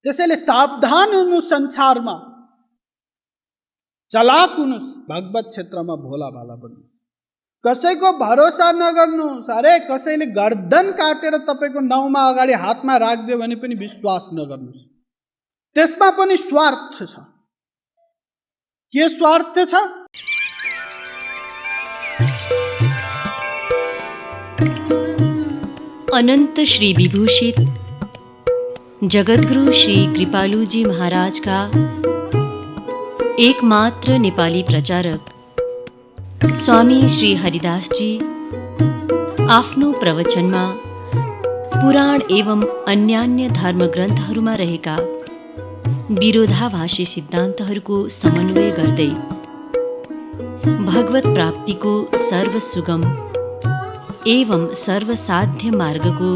त्यसैले सावधान हुनु संसारमा, चलाक हुनुस्, भगवत क्षेत्रमा भोला भाला बन्नु। कसैको भरोसा नगर्नुहोस्। अरे कसैले गर्दन काटेर तपाईको नाउँमा अगाडि हातमा राखिदियो भने पनि विश्वास नगर्नुहोस्, त्यसमा पनि स्वार्थ छ। के स्वार्थ छ? अनंत श्री विभूषित जगतगुरु श्री कृपालुजी महाराज का एकमात्र नेपाली प्रचारक स्वामी श्री हरिदास जी आफ्नो प्रवचनमा पुराण एवं अन्यान्य धर्मग्रन्थहरूमा रहेका विरोधाभासी सिद्धान्तहरूको समन्वय गर्दै भगवत प्राप्तिको सर्वसुगम एवं सर्वसाध्य मार्गको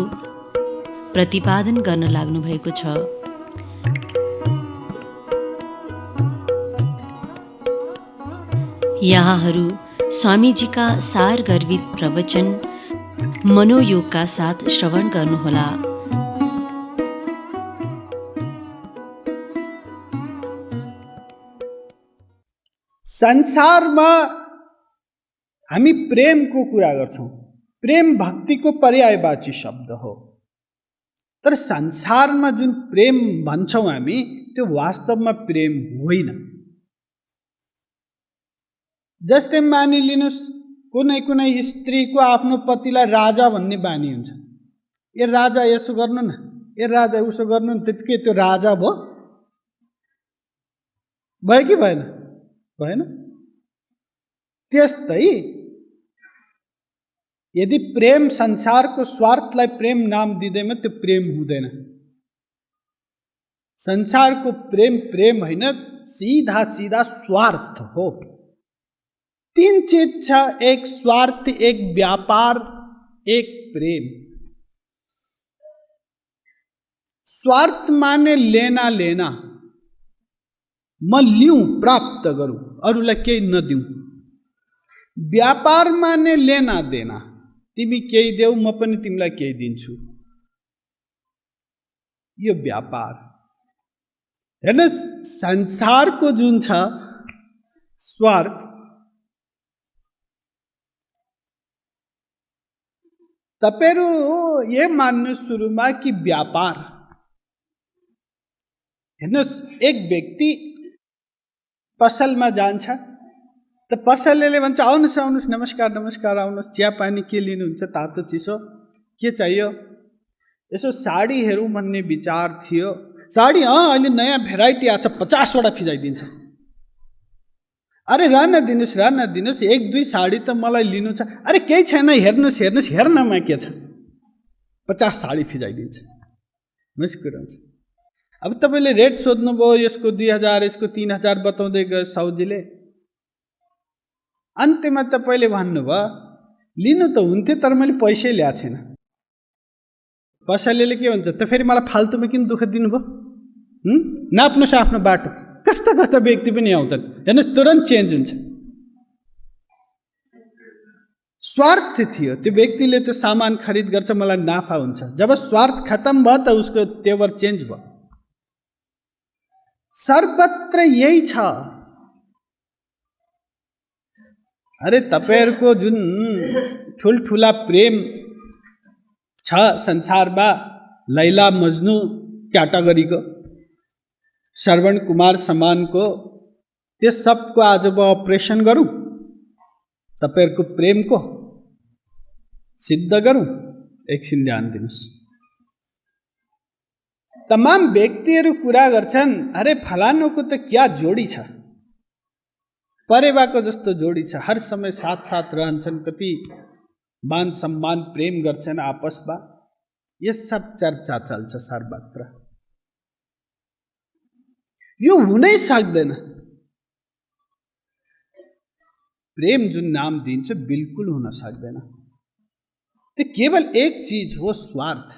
प्रतिपादन गर्न लाग्नु भएको छ। यहाँहरू स्वामीजीका सार गर्वित प्रवचन मनोयोगका साथ श्रवण गर्नुहोला। संसारमा हामी प्रेमको कुरा गर्छौं। प्रेम भक्तिको पर्यायवाची शब्द हो। तर संसारमा जुन प्रेम भन्छौं हामी, त्यो वास्तवमा प्रेम होइन। जस्तै मानिलिनुस्, कुनै कुनै स्त्रीको आफ्नो पतिलाई राजा भन्ने बानी हुन्छ। ए राजा यसो गर्नु न, ए राजा उसो गर्नु न, त्यतिकै त्यो राजा भयो कि भएन? भएन। त्यस्तै यदि प्रेम संसारको स्वार्थलाई प्रेम नाम दिँदैमा त्यो प्रेम हुँदैन। संसारको प्रेम प्रेम होइन, सीधा सीधा स्वार्थ हो। तीन चीज छ, एक स्वार्थ, एक व्यापार, एक प्रेम। स्वार्थ माने लेना लेना, म लिऊँ प्राप्त गरूँ, अरूलाई केही नदिऊँ। व्यापार माने लेना देना, तिमी केही देऊ म पनि तिमीलाई केही दिन्छु, यो व्यापार। हेर्नुस्, संसारको जुन छ स्वार्थ, तपाईहरु ये मान्नु सुरुमा कि व्यापार। हेर्नुस्, एक व्यक्ति पसलमा जान्छ त पसलेले भन्छ आउनुस् आउनुस्, नमस्कार नमस्कार, आउनुस्, चिया पानी के लिनुहुन्छ, तातो चिसो के चाहियो? यसो साडी हेरौँ भन्ने विचार थियो। साडी अहिले नयाँ भेराइटी आछ, 50 वटा फिजाइदिन्छ। अरे रहन दिनुस्, एक दुई साडी त मलाई लिनु छ। अरे केही छैन, हेर्नुस् हेर्नुस्, हेर्नमा के छ, 50 साडी फिजाइदिन्छ। मुस्कुराउँछ। अब तपाईले रेट सोध्नुभयो, यसको 2000, यसको 3000 बताउँदै गयो साउजीले। अन्त्यमा तपाईले भन्नुभयो लिनु त हुन्थ्यो तर मैले पैसै ल्याएको छैन। पसलेले के भन्छ त, फेरि मलाई फाल्तुमा किन दुःख दिनुभयो? नाप्नुस् आफ्नो बाटो। कस्ता कस्ता व्यक्ति पनि आउँछन्, हेर्नुस्, तुरन्त चेन्ज हुन्छ। स्वार्थ थियो, त्यो व्यक्तिले त्यो सामान खरिद गर्छ, मलाई नाफा हुन्छ। जब स्वार्थ खत्म भयो त उसको तेवर चेन्ज भयो। सर्वत्र यही छ। अरे तपाईहरुको जुन ठुलठुला प्रेम छ संसारमा, लैला मजनू क्याटेगोरीको, श्रवण कुमार समानको, त्यो सबको आज म अपरेसन गरौँ, तपाईहरुको प्रेमको सिद्ध गरौँ। एकछिन ध्यान दिनुस्। तमाम व्यक्तिहरू कुरा गर्छन्, अरे फलानुको त क्या जोडी छ, परेवाको जस्तो जोडी छ, हर समय साथ साथ रहन्छन्, कति मान सम्मान प्रेम गर्छन् आपसमा। यो सब चर्चा चल्छ सर्वत्र। यो हुनै सक्दैन। प्रेम जुन नाम दिन्छ बिल्कुल हुन सक्दैन। त्यो केवल एक चीज हो, स्वार्थ।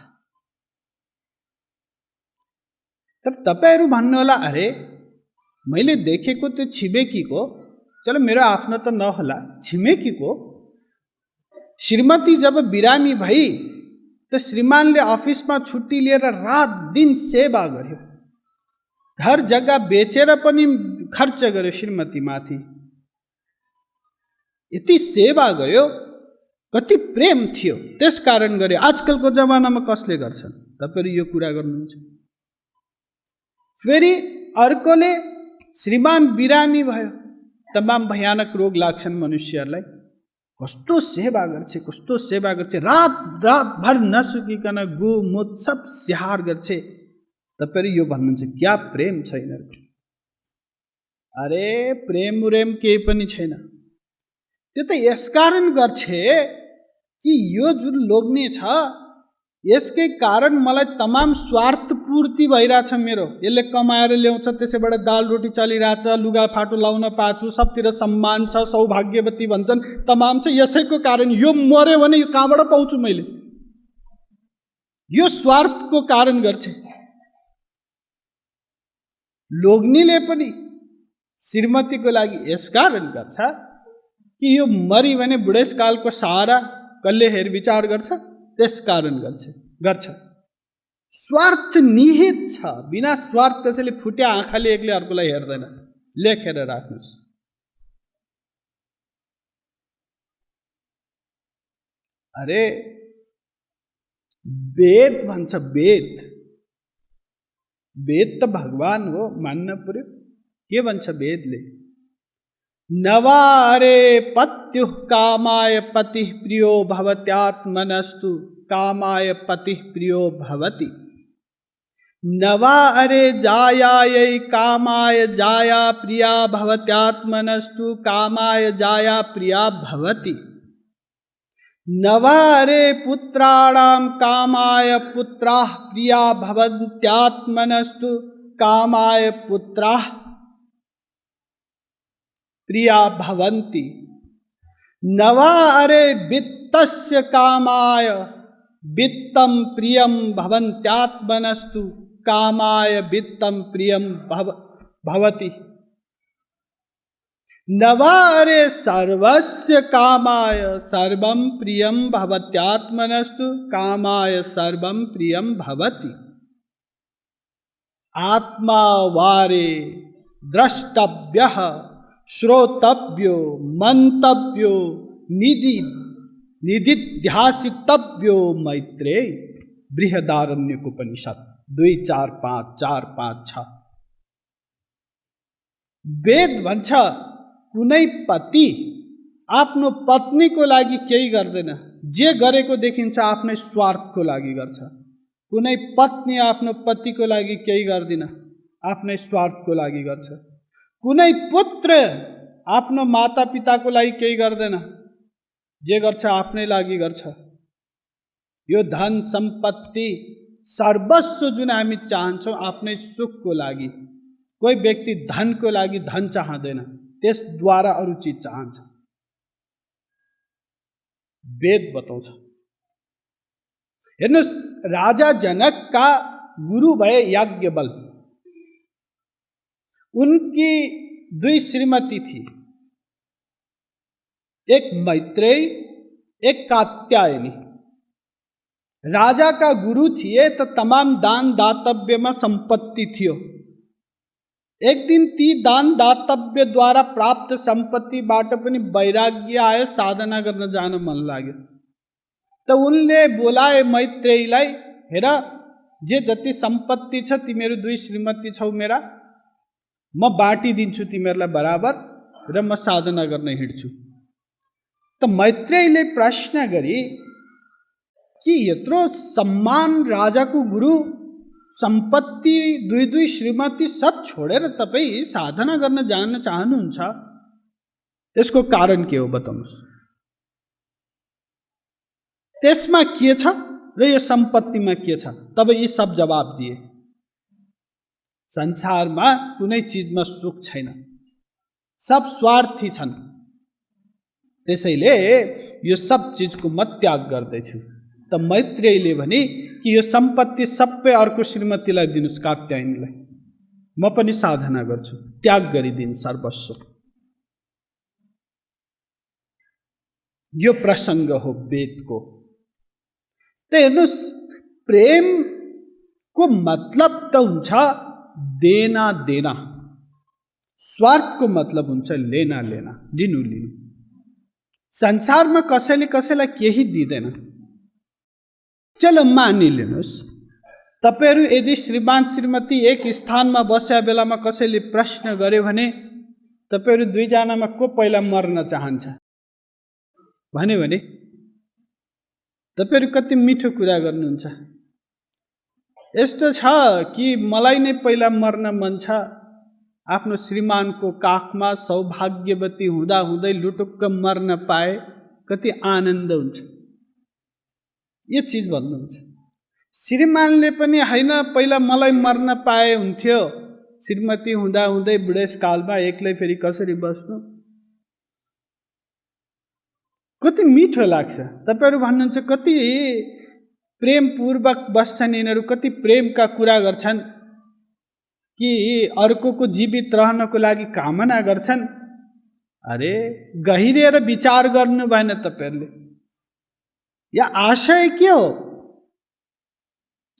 तर तपाईहरु भन्नु होला, अरे मैले देखेको त्यो छिमेकीको, चलो मेरो आफ्नो त नहोला, छिमेकीको श्रीमती जब बिरामी भई त श्रीमानले अफिसमा छुट्टी लिएर रात दिन सेवा गर्यो। घर जग्गा बेचेर पनि खर्च गर्यो श्रीमतीमाथि, यति सेवा गर्यो, कति प्रेम थियो, त्यसकारण गर्यो। आजकलको जमानामा कसले गर्छन्? तपाईहरु यो कुरा गर्नुहुन्छ। फेरि अर्कोले श्रीमान बिरामी भयो, तमाम भयानक रोग लाग्छन् मनुष्यहरूलाई, कस्तो सेवा गर्छ, कस्तो सेवा गर्छ, रातभर नसुकिकन गोमूत सब स्याहार गर्छ। तपाईहरु यो भन्नुहुन्छ क्या प्रेम छैन? अरे प्रेम उरेम केही पनि छैन। त्यो त यसकारण गर्छ कि यो जुन लोग्ने छ यसकै कारण मलाई तमाम स्वार्थ पूर्ति भइरहेछ मेरो। यसले कमाएर ल्याउँछ, त्यसैबाट दाल रोटी चलिरहेछ, लुगा फाटो लाउन पाछु, सबतिर सम्मान छ, सौभाग्यवती भन्छन्, तमाम छ। यसैको कारण यो मर्यो भने यो कहाँबाट पाउँछु मैले? यो स्वार्थको कारण गर्छ। लोग्नीले पनि श्रीमतीको लागि यसकारण गर्छ कि यो मरि भने बुढेसकालको सहारा कसले हेरविचार गर्छ, त्यसकारण गर्छ। स्वार्थ निहित छ। बिना स्वार्थ कसैले फुट्या आँखाले एकले अर्कोलाई हेर्दैन। लेखेर राख्नुस्। अरे वेद भन्छ, वेद त भगवान हो, मान्न पर्यो। के भन्छ वेदले? नवा अरे पत्युः कामाय पतिः प्रियो भवत्यात्मनस्तु कामाय पतिः प्रियो भवति। नवा अरे जायायै कामाय जाया प्रिया भवत्यात्मनस्तु कामाय जाया प्रिया भवति। नवा अरे पुत्राणां कामाय पुत्राः प्रिया भवन्त्यात्मनस्तु कामाय पुत्राः प्रिया भवन्ति। नवा अरे वित्तस्य कामाय वित्तं प्रियं भवन्त्यात्मनस्तु कामाय वित्तं प्रियं भवति। नवा अरे सर्वस्य कामाय सर्वं प्रियं भवत्यात्मनस्तु कामाय सर्वं प्रियं भवति। आत्मा वारे द्रष्टव्यः श्रोतव्यो मंतव्यो निदिध्यासितव्यो मैत्रेय। बृहदारण्यकोपनिषद 2:4-5, 4-5-6। वेद भन्छ कुनै पति आफ्नो पत्नीको लागि केही गर्दैन, जे गरेको देखिन्छ आफ्नै स्वार्थको लागि गर्छ। कुनै पत्नी आफ्नो पतिको लागि केही गर्दिन, आफ्नै स्वार्थको लागि गर्छ। कुनै पुत्र आफ्नो मातापिताको लागि केही गर्दैन, जे गर्छ आफ्नै लागि गर्छ। यो धन सम्पत्ति सर्वस्व जुन हामी चाहन्छौँ आफ्नै सुखको लागि। कोही व्यक्ति धनको लागि धन चाहँदैन, त्यसद्वारा अरू चिज चाहन्छ। वेद बताउँछ। हेर्नुस्, राजा जनकका गुरु भए याज्ञवल्क। उनकी 2 श्रीमती थी, एक मैत्रेयी, एक कात्यायनी। राजा का गुरु थिए तो तमाम दान दातव्य में संपत्ति थियो। एक दिन ती दान दातव्य द्वारा प्राप्त संपत्ति बाट पनि वैराग्य आयो, साधना गर्न जान मन लाग्यो। तो उनले बोलाए मैत्रेयीलाई, हेर जे जति सम्पत्ति छ तिमीहरू 2 श्रीमती छौ मेरा, म बाँटिदिन्छु तिमीहरूलाई बराबर र म साधना गर्न हिँड्छु। त मैत्रेयीले प्रश्न गरी कि यत्रो सम्मान राजाको गुरु, सम्पत्ति 2 श्रीमती सब छोडेर तपाईँ साधना गर्न जान चाहनुहुन्छ, यसको कारण के हो बताउनुस्? त्यसमा के छ र यो सम्पत्तिमा के छ? तब यी सब जवाब दिए। संसारमा कुनै चीजमा सुख छैन, सब स्वार्थी छन्। त्यसैले यो सब चीजको म त्याग गर्दैछु। त मैत्रेयीले भने कि यो सम्पत्ति सबै अर्को श्रीमतीलाई दिनुस्, कात्यायनीलाई। म पनि साधना गर्छु, त्याग गरिदिन् सर्वस्व। यो प्रसङ्ग हो वेदको। त हेर्नुस्, प्रेमको मतलब त हुन्छ देना देना, स्वार्थको मतलब हुन्छ लेना लेना, लिनु लिनु। संसारमा कसैले कसैलाई केही दिँदैन। चलो मानिलिनुहोस्, तपाईहरू यदि श्रीमान श्रीमती एक स्थानमा बसेका बेलामा कसैले प्रश्न गर्यो भने तपाईहरू दुईजनामा को पहिला मर्न चाहन्छ भन्यो भने तपाईहरू कति मिठो कुरा गर्नुहुन्छ। यस्तो छ कि मलाई नै पहिला मर्न मन छ, आफ्नो श्रीमानको काखमा सौभाग्यवती हुँदा हुँदै लुटुक्क मर्न पाए कति आनन्द हुन्छ, यो चिज भन्नुहुन्छ। श्रीमानले पनि होइन पहिला मलाई मर्न पाए हुन्थ्यो, श्रीमती हुँदा हुँदै बुढेसकालमा एक्लै फेरि कसरी बस्नु, कति मिठो लाग्छ। तपाईहरू भन्नुहुन्छ कति प्रेमपूर्वक बस्छन् यिनीहरू, कति प्रेमका कुरा गर्छन् कि अर्कोको जीवित रहनको लागि कामना गर्छन्। अरे गहिरिएर विचार गर्नु भएन तपाईहरूले। या आशय के हो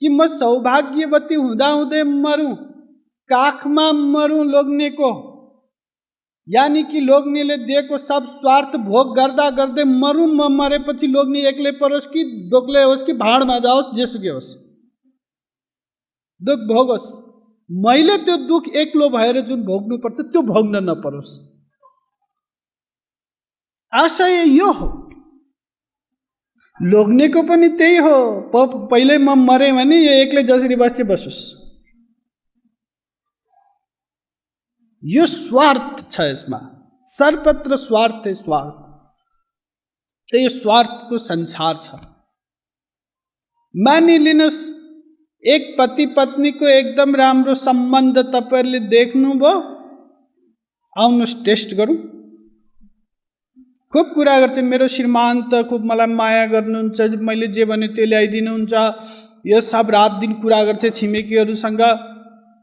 कि म सौभाग्यवती हुँदा हुँदै मरौँ, काखमा मरौँ लोग्नेको, यानी कि लोग्नेले दिएको सब स्वार्थ भोग गर्दा गर्दै मरौँ। म मरेपछि लोग्ने एक्लै परोस् कि डोक्लै होस् कि भाँडमा जाओस्, जेसुकै होस्, दुःख भोगोस्। मैले त्यो दुःख एक्लो भएर जुन भोग्नुपर्छ त्यो भोग्न नपरोस्। आशय यो हो। लोग्नेको पनि त्यही हो, पहिल्यै म मरेँ भने यो एक्लै जसरी बस्छ बसोस्। यो स्वार्थ छ यसमा, सर्वत्र स्वार्थ स्वार्थ। त्यही स्वार्थको संसार छ। मानिलिनुहोस् एक पति पत्नीको एकदम राम्रो सम्बन्ध तपाईहरूले देख्नुभयो, आउनुहोस् टेस्ट गरौँ। खूब कुरा गर्छन्, मेरो श्रीमान त खूब मलाई माया गर्नुहुन्छ, मैले जे भने त्यो ल्याइदिनुहुन्छ, यो सब रात दिन कुरा गर्छ छिमेकीहरूसँग।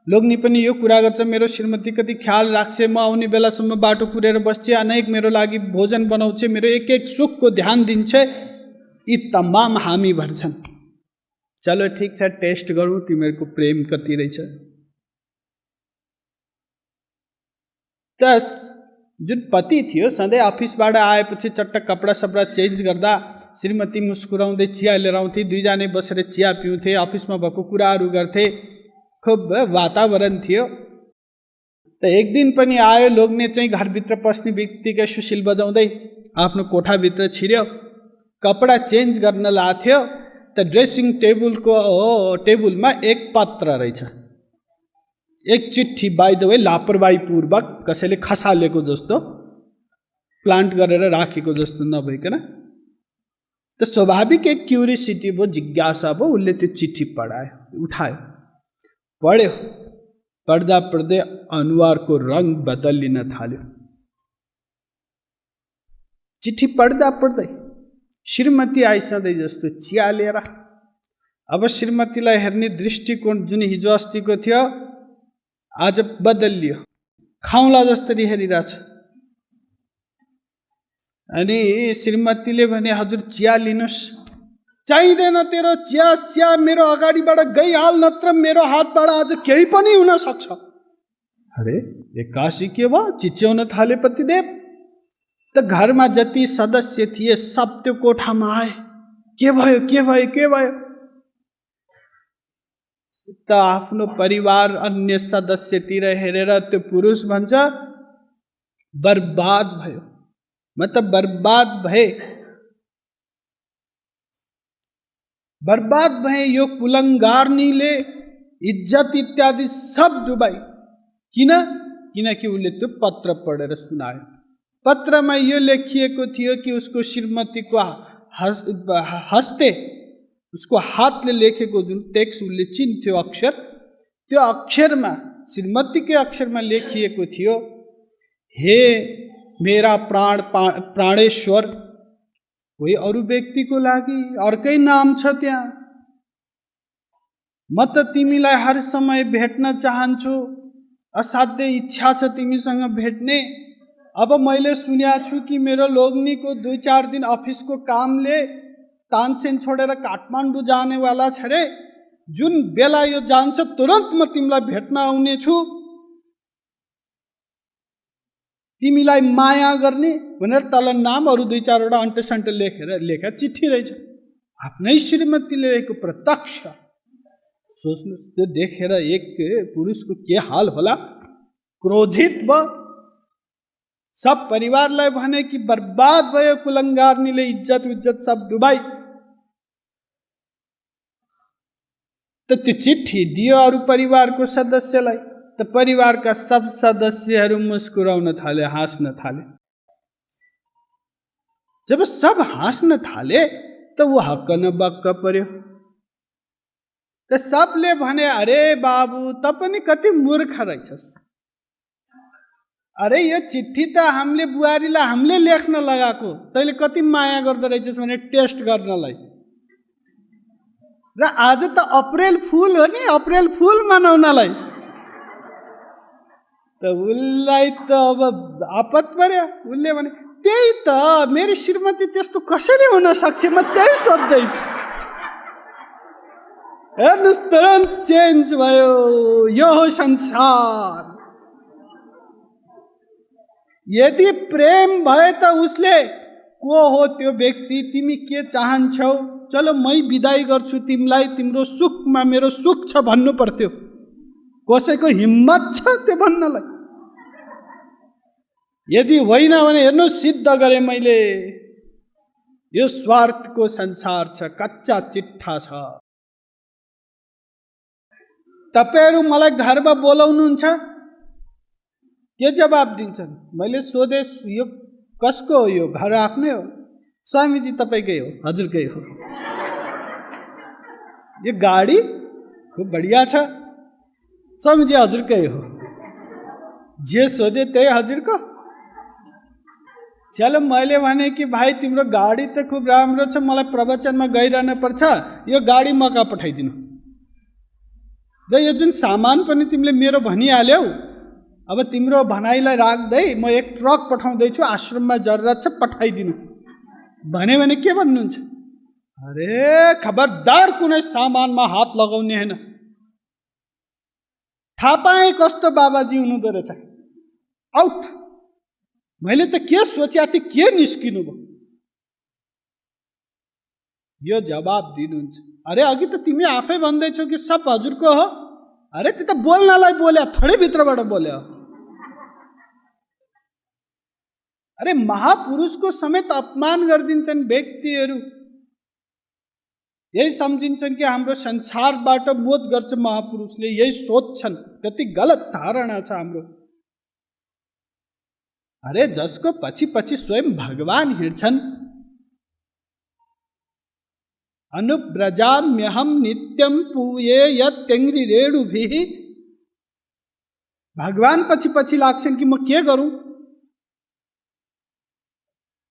लोग्नी पनि यो कुरा गर्छ, मेरो श्रीमती कति ख्याल राख्छ, म आउने बेलासम्म बाटो कुरेर बस्छ, अनेक मेरो लागि भोजन बनाउँछ, मेरो एक एक सुखको ध्यान दिन्छ। यी तमाम हामी भन्छन्। चलो ठिक छ, टेस्ट गरौँ तिमीहरूको प्रेम कति रहेछ। त जुन पति थियो सधैँ अफिसबाट आएपछि चट्ट कपडा सपडा चेन्ज गर्दा श्रीमती मुस्कुराउँदै चिया लिएर आउँथे, दुईजनै बसेर चिया पिउँथे, अफिसमा भएको कुराहरू गर्थे, खुब वातावरण थियो। त एक दिन पनि आयो, लोग्ने चाहिँ घरभित्र पस्ने बित्तिकै सुशील बजाउँदै आफ्नो कोठाभित्र छिर्यो, कपडा चेन्ज गर्न लाग्थ्यो। त ड्रेसिङ टेबलमा एक पत्र रहेछ, एक चिट्ठी, बाइ द वे लापरवाहीपूर्वक कसैले खसालेको जस्तो, प्लान्ट गरेर राखेको जस्तो नभइकन। त स्वाभाविक एक क्युरियोसिटी भयो, जिज्ञासा भयो, उसले त्यो चिठी उठायो, पढ्यो। पढ्दा पढ्दै अनुहारको रङ बदलिन थाल्यो। चिठी पढ्दा पढ्दै श्रीमती आइसधैँ जस्तो चिया लिएर। अब श्रीमतीलाई हेर्ने दृष्टिकोण जुन हिजो अस्तिको थियो आज बदलियो, खाउँला जस्तरी हेरिरहेछ। अनि श्रीमतीले भने, हजुर चिया लिनुहोस्। चाहिँदैन तेरो चिया चिया, मेरो अगाडिबाट गइहाल, नत्र मेरो हातबाट आज केही पनि हुन सक्छ। अरे एक्कासी के भयो, चिच्याउन थाले पतिदेव। त घरमा जति सदस्य थिए सब त्यो कोठामा आए। के भयो के भयो के भयो? त आफ्नो परिवार अन्य सदस्यतिर हेरेर त्यो पुरुष भन्छ, बर्बाद भयो, म त बर्बाद भए। यो कुलङ्गार्नीले इज्जत इत्यादि सब डुबाई। किनकि उसले त्यो पत्र पढेर सुनायो। पत्रमा यो लेखिएको थियो कि उसको श्रीमतीको हस्ते, उसको हातले लेखेको जुन टेक्स्ट उसले चिन्थ्यो अक्षर, त्यो अक्षरमा, श्रीमतीकै अक्षरमा लेखिएको थियो, हे मेरा प्राणेश्वर। कोही अरू व्यक्तिको लागि अर्कै नाम छ त्यहाँ। म त तिमीलाई हर समय भेट्न चाहन्छु, असाध्य इच्छा छ तिमीसँग भेट्ने। अब मैले सुनेको छु कि मेरो लोग्नीको 2-4 दिन अफिसको कामले तानसेन छोडेर काठमाडौँ जानेवाला छ रे। जुन बेला यो जान्छ तुरन्त म तिमीलाई भेट्न आउने छु, तिमीलाई माया गर्ने भनेर तल नामहरू 2-4वटा अन्टेसन्टे लेखा चिठी रहेछ। आफ्नै श्रीमतीले लेखेको प्रत्यक्ष। सोच्नुहोस्, त्यो देखेर एक पुरुषको के हाल होला। क्रोधित भयो, सब परिवारलाई भने कि बर्बाद भयो, कुलङ्गार्नीले इज्जत सब डुबाई। त त्यो चिठी दियो अरू परिवारको सदस्यलाई, त परिवारका सब सदस्यहरू मुस्कुराउन थाले, हाँस्न थाले। जब सब हाँस्न थाले त ऊ हक्क न बक्क पर्यो। त सबले भने, अरे बाबु त पनि कति मूर्ख रहेछस्। अरे यो चिठी त हामीले बुहारीलाई हामीले लेख्न लगाएको, तैँले कति माया गर्दो रहेछस् भने टेस्ट गर्नलाई। र आज त अप्रेल फुल हो नि, अप्रेल फुल मनाउनलाई। त उसलाई त अब आपत पर्यो। उसले भने, त्यही त मेरो श्रीमती त्यस्तो कसरी हुन सक्छ, म त्यही सोध्दै थिएँ। हेर्नुहोस्, तुरन्त चेन्ज भयो। यो हो संसार। यदि प्रेम भए त उसले को हो त्यो व्यक्ति, तिमी के चाहन्छौ, चलो मै बिदाई गर्छु तिमीलाई, तिम्रो सुखमा मेरो सुख छ भन्नु पर्थ्यो। कसैको हिम्मत छ त्यो भन्नलाई? यदि होइन भने हेर्नु, सिद्ध गरे मैले। यो स्वार्थको संसार छ, कच्चा चिट्ठा छ। तपाईहरू मलाई घरमा बोलाउनुहुन्छ, के जवाब दिन्छन्? मैले सोधे, यो कसको हो? यो घर आफ्नै हो। स्वामीजी तपाईँकै हो। हजुरकै हो। यो गाडी खूब बढिया छ। स्वामीजी हजुरकै हो। जे सोधे त्यही हजुरको। चलो मैले भने कि भाइ तिम्रो गाडी त खूब राम्रो छ, मलाई प्रवचनमा गइरहन पर्छ, यो गाडी मका पठाइदिनु। र यो जुन सामान पनि तिमीले मेरो भनिहाल्यौ, अब तिम्रो भनाइलाई राख्दै म एक ट्रक पठाउँदैछु, आश्रममा जरुरत छ, पठाइदिनु भन्यो भने के भन्नुहुन्छ? अरे खबरदार, कुनै सामानमा हात लगाउने हैन। थाहा पाएँ कस्तो बाबाजी हुनुहुँदो रहेछ। आउट। मैले त के सोचे थिएँ, के निस्किनु भयो? यो जवाब दिनुहुन्छ। अरे अघि त तिमी आफै भन्दैछौ कि सब हजुरको हो। अरे त्यो त बोल्नलाई बोल्या, थोरै भित्रबाट बोल्यो। अरे महापुरुषको समेत अपमान गरिदिन्छन् व्यक्तिहरू। यही सम्झिन्छन् कि हाम्रो संसारबाट मोज गर्छ महापुरुषले, यही सोच्छन्। कति गलत धारणा छ हाम्रो। अरे जसको पछि पछि स्वयं भगवान हिँड्छन्, अनुव्रजाम्यहम नित्यम पूये यत्यङ्घ्रि रेणुभिः। भगवान पछि पछि लाग्छन् कि म के गरौँ?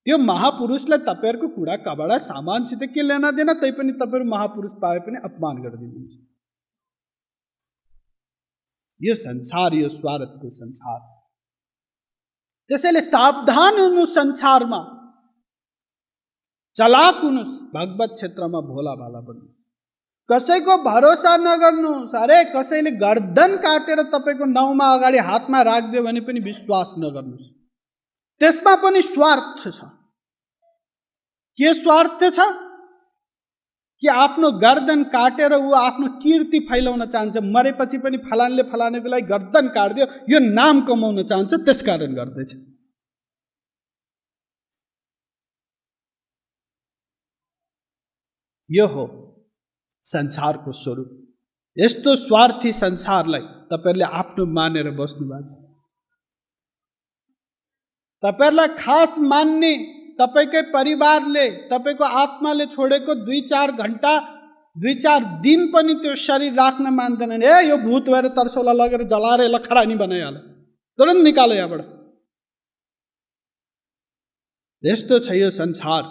त्यो महापुरुषलाई तपाईहरुको कुरा कबडा सामानसित के लेना देना, तैपनि तपाईहरु महापुरुष पाए पनि अपमान गरिदिनुहुन्छ। यो संसार, यो स्वार्थको संसार। त्यसैले सावधान हुनु, संसारमा चलाक हुनुस्, भगवत क्षेत्रमा भोला भाला बन्नु। कसैको भरोसा नगर्नुस्। अरे कसैले गर्दन काटेर तपाईको नाउँमा अगाडि हातमा राख्दियो भने पनि विश्वास नगर्नुस्। त्यसमा पनि स्वार्थ छ। के स्वार्थ छ? कि आफ्नो गर्दन काटेर ऊ आफ्नो कीर्ति फैलाउन चाहन्छ। मरेपछि पनि फलानले फलानेलाई गर्दन काट्दियो, यो नाम कमाउन चाहन्छ, त्यसकारण गर्दैछ। यो हो संसारको स्वरूप। यस्तो स्वार्थी संसारलाई तपाईहरुले आफ्नो मानेर बस्नु भएको छ। तपाईहरुलाई खास मान्ने तपाईकै परिवारले, तपाईको आत्माले छोडेको 2-4 घण्टा 2-4 दिन पनि त्यो शरीर राख्न मान्दैनन्। ए यो भूत भएर तर्सौला लगेर जलाएर यसलाई खरानी बनाइहाल, तुरन्त निकालो यहाँबाट। यस्तो छ यो संसार।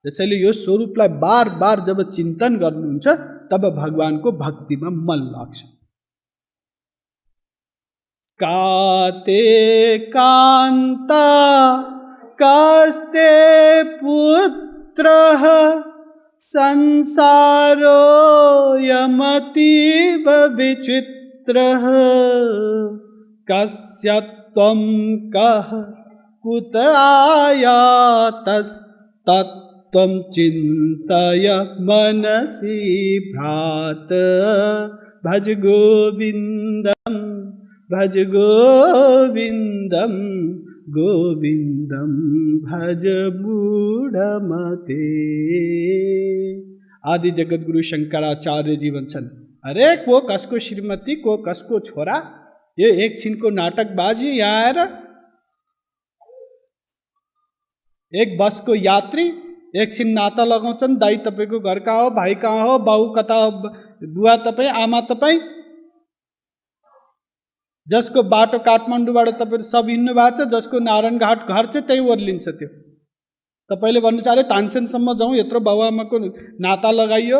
त्यसैले यो स्वरूपलाई बार बार जब चिन्तन गर्नुहुन्छ तब भगवानको भक्तिमा मन लाग्छ। काते कान्ता कस्ते पुत्रः संसारोऽयमतीव विचित्रः कस्य त्वं कः कुत आयातस्तत्त्वं चिन्तय मनसि भ्रात भज गोविन्दं भज गोविन्दं गोविन्दं भज मूढमते। आदि जगत गुरु शंकराचार्य जी भन्छन्, अरे को कसको श्रीमती को कसको छोरा, यो एकछिनको नाटकबाजी यहाँ आएर एक बसको यात्री एकछिन नाता लगाउँछन्, दाइ तपाईँको घर कहाँ हो, भाइ कहाँ हो, बाउ कता हो, बुवा तपाईँ, आमा तपाईँ, जसको बाटो काठमाडौँबाट तपाईँ सब हिँड्नु भएको छ, जसको नारायणघाट घर चाहिँ त्यही ओर्लिन्छ, त्यो तपाईँले भन्नुहुन्छ अरे तानसेनसम्म जाउँ, यत्रो बाउआमाको नाता लगाइयो।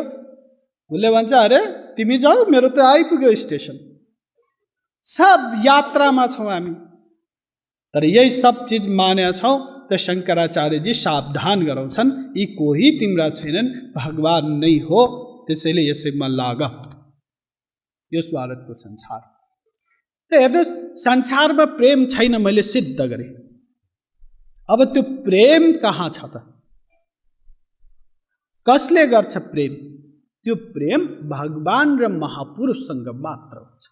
उसले भन्छ अरे तिमी जाऊ, मेरो त आइपुग्यो स्टेसन। सब यात्रामा छौँ हामी, तर यही सब चिज मानेका छौँ त शङ्कराचार्यजी सावधान गराउँछन्, यी कोही तिम्रा छैनन्, भगवान नै हो, त्यसैले यसैमा लाग। यो स्वार्थको संसार। त हेर्नुहोस्, संसारमा प्रेम छैन मैले सिद्ध गरेँ। अब त्यो प्रेम कहाँ छ त? कसले गर्छ प्रेम? त्यो प्रेम भगवान र महापुरुषसँग मात्र हुन्छ।